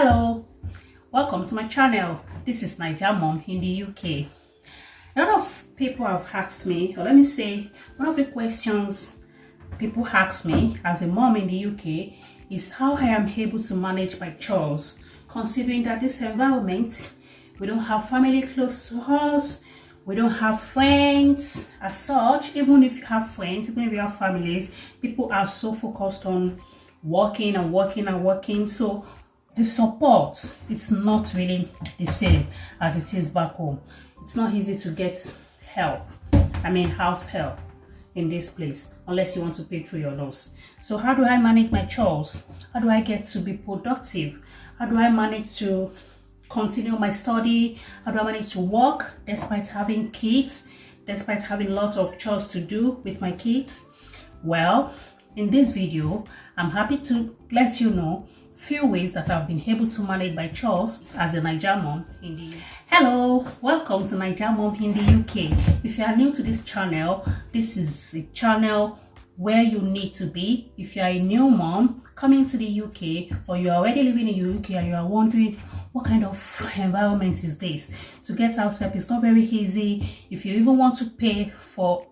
Hello, welcome to my channel. This is Niger Mom in the UK. A lot of people have asked me, or let me say, one of the questions people ask me as a mom in the UK is how I am able to manage my chores, considering that this environment, we don't have family close to us, we don't have friends as such. Even if you have friends, even if you have families, people are so focused on working and working and working. So the support, it's not really the same as it is back home. It's not easy to get help, house help in this place, unless you want to pay through your nose. So how do I manage my chores? How do I get to be productive? How do I manage to continue my study? How do I manage to work despite having kids, despite having lots of chores to do with my kids? Well, in this video, I'm happy to let you know few ways that I've been able to manage my chores as a Niger mom in the UK. Hello, welcome to Niger Mom in the UK. If you are new to this channel, this is a channel where you need to be. If you are a new mom coming to the UK, or you are already living in the UK and you are wondering what kind of environment is this, to get out help is not very easy. If you even want to pay for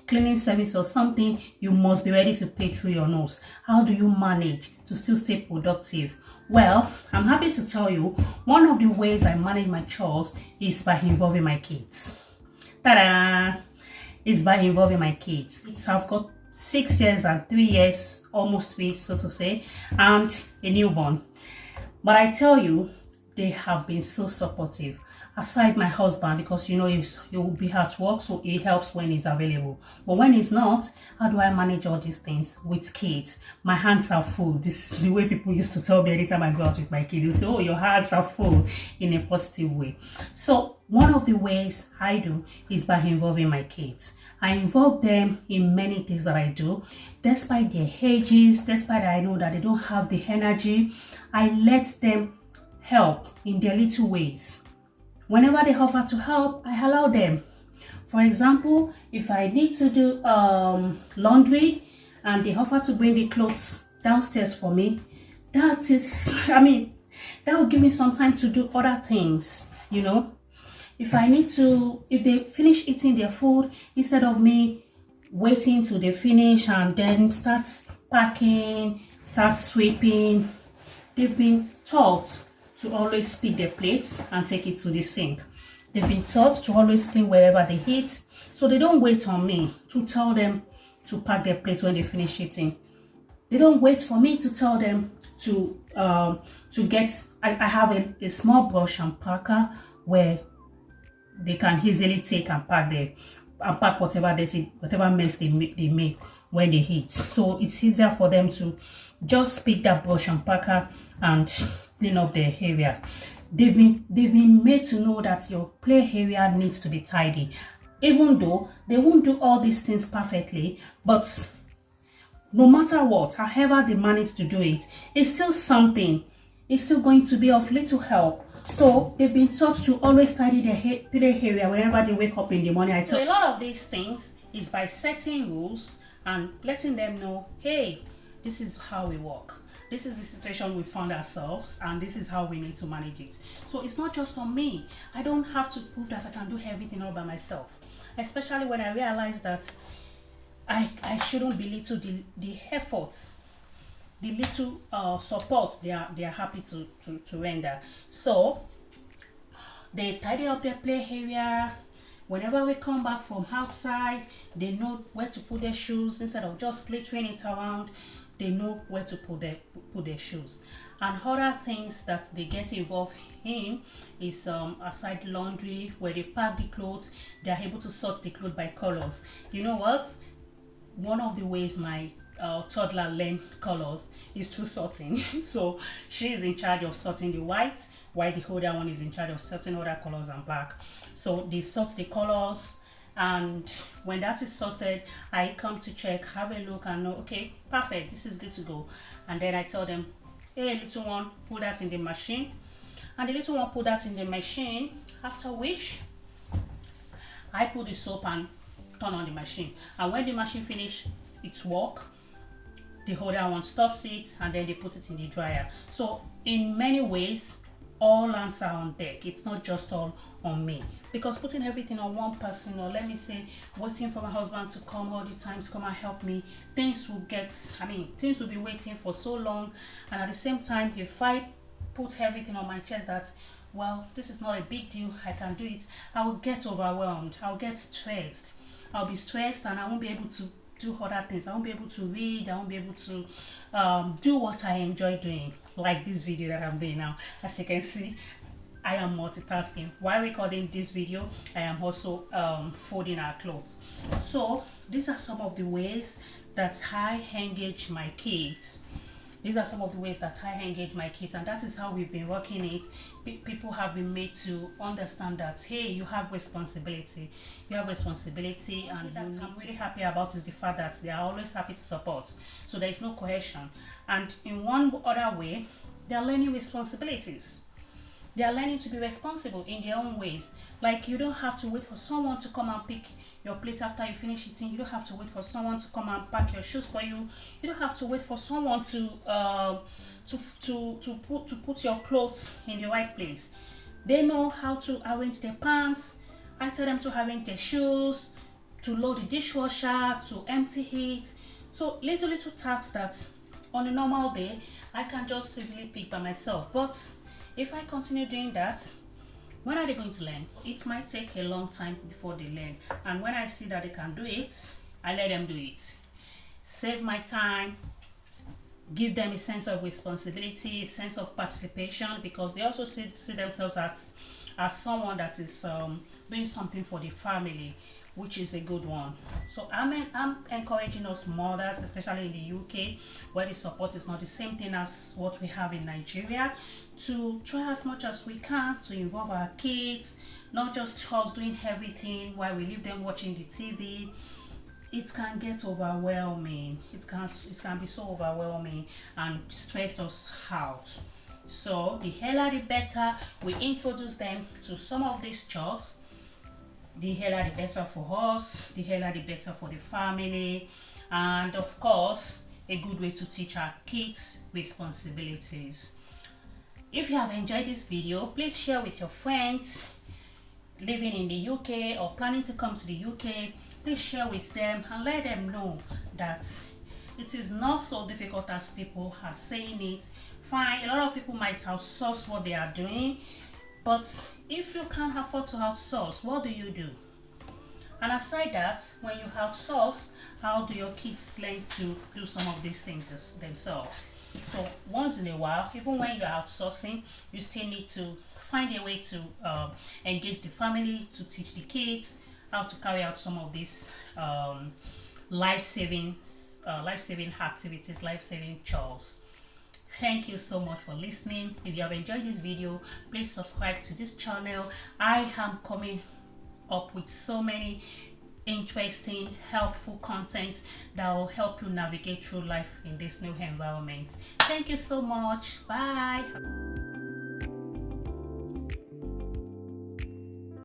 cleaning service or something, you must be ready to pay through your nose. How do you manage to still stay productive? Well, I'm happy to tell you one of the ways I manage my chores is by involving my kids. Ta-da! It's by involving my kids. I've got 6 years and 3 years, almost 3 so to say, and a newborn. But I tell you, they have been so supportive. Aside my husband, because he will be at work, so he helps when he's available. But when he's not, how do I manage all these things with kids? My hands are full. This is the way people used to tell me anytime I go out with my kids. They say, oh, your hands are full, in a positive way. So one of the ways I do is by involving my kids. I involve them in many things that I do. Despite their ages, despite I know that they don't have the energy, I let them help in their little ways. Whenever they offer to help, I allow them. For example, if I need to do laundry and they offer to bring the clothes downstairs for me, that will give me some time to do other things, If they finish eating their food, instead of me waiting till they finish and then start packing, start sweeping, they've been taught to always pick their plates and take it to the sink. They've been taught to always clean wherever they eat, so they don't wait on me to tell them to pack their plate when they finish eating. They don't wait for me to tell them to get. I have a small brush and packer where they can easily take and pack whatever mess they make when they eat. So it's easier for them to just pick that brush and packer and clean up their area. They've been made to know that your play area needs to be tidy, even though they won't do all these things perfectly. But no matter what, however they manage to do it, it's still something. It's still going to be of little help. So they've been taught to always tidy their play area whenever they wake up in the morning. So a lot of these things is by setting rules and letting them know, hey, this is how we work. This is the situation we found ourselves, and this is how we need to manage it. So it's not just on me. I don't have to prove that I can do everything all by myself, especially when I realize that I shouldn't belittle the efforts, the little support they are happy to render. So they tidy up their play area. Whenever we come back from outside, they know where to put their shoes. Instead of just littering it around, they know where to put their shoes. And other things that they get involved in is aside laundry, where they pack the clothes, they are able to sort the clothes by colors. You know what? One of the ways my toddler learn colors is through sorting. So she is in charge of sorting the white, while the older one is in charge of sorting other colors and black. So they sort the colors, and when that is sorted, I come to check, have a look, and know, okay, perfect, this is good to go. And then I tell them, hey, little one, put that in the machine. And the little one put that in the machine, after which I put the soap and turn on the machine. And when the machine finish its work, the other one stops it, and then they put it in the dryer. So in many ways, all hands are on deck. It's not just all on me, because putting everything on one person, or let me say waiting for my husband to come all the time to come and help me, things will be waiting for so long. And at the same time, if I put everything on my chest that, well, this is not a big deal, I can do it, I will get overwhelmed, I'll get stressed, I'll be stressed, and I won't be able to do other things. I won't be able to read, I won't be able to do what I enjoy doing, like this video that I'm doing now. As you can see, I am multitasking. While recording this video, I am also folding our clothes. So these are some of the ways that I engage my kids. These are some of the ways that I engage my kids, and that is how we've been working it. People have been made to understand that, hey, you have responsibility. You have responsibility, and what I'm really happy about is the fact that they are always happy to support. So there is no coercion. And in one other way, they are learning responsibilities. They are learning to be responsible in their own ways. Like, you don't have to wait for someone to come and pick your plate after you finish eating. You don't have to wait for someone to come and pack your shoes for you. You don't have to wait for someone to put your clothes in the right place. They know how to arrange their pants. I tell them to arrange their shoes, to load the dishwasher, to empty it. So little tasks that on a normal day I can just easily pick by myself. But if I continue doing that, when are they going to learn? It might take a long time before they learn. And when I see that they can do it, I let them do it. Save my time, give them a sense of responsibility, a sense of participation, because they also see themselves as someone that is doing something for the family, which is a good one. So I'm encouraging us mothers, especially in the UK, where the support is not the same thing as what we have in Nigeria, to try as much as we can to involve our kids, not just us doing everything while we leave them watching the TV. It can get overwhelming. It can be so overwhelming and stress us out. So the earlier the better we introduce them to some of these chores, the earlier the better for us, the earlier the better for the family, and of course a good way to teach our kids responsibilities. If you have enjoyed this video, please share with your friends living in the UK or planning to come to the UK. Please share with them and let them know that it is not so difficult as people are saying it. Fine, a lot of people might outsource what they are doing, but if you can't afford to outsource, what do you do? And aside that, when you outsource, how do your kids learn to do some of these things themselves? So once in a while, even when you're outsourcing, you still need to find a way to engage the family, to teach the kids how to carry out some of these life-saving activities, life-saving chores. Thank you so much for listening. If you have enjoyed this video, please subscribe to this channel. I am coming up with so many interesting, helpful content that will help you navigate through life in this new environment. Thank you so much. Bye.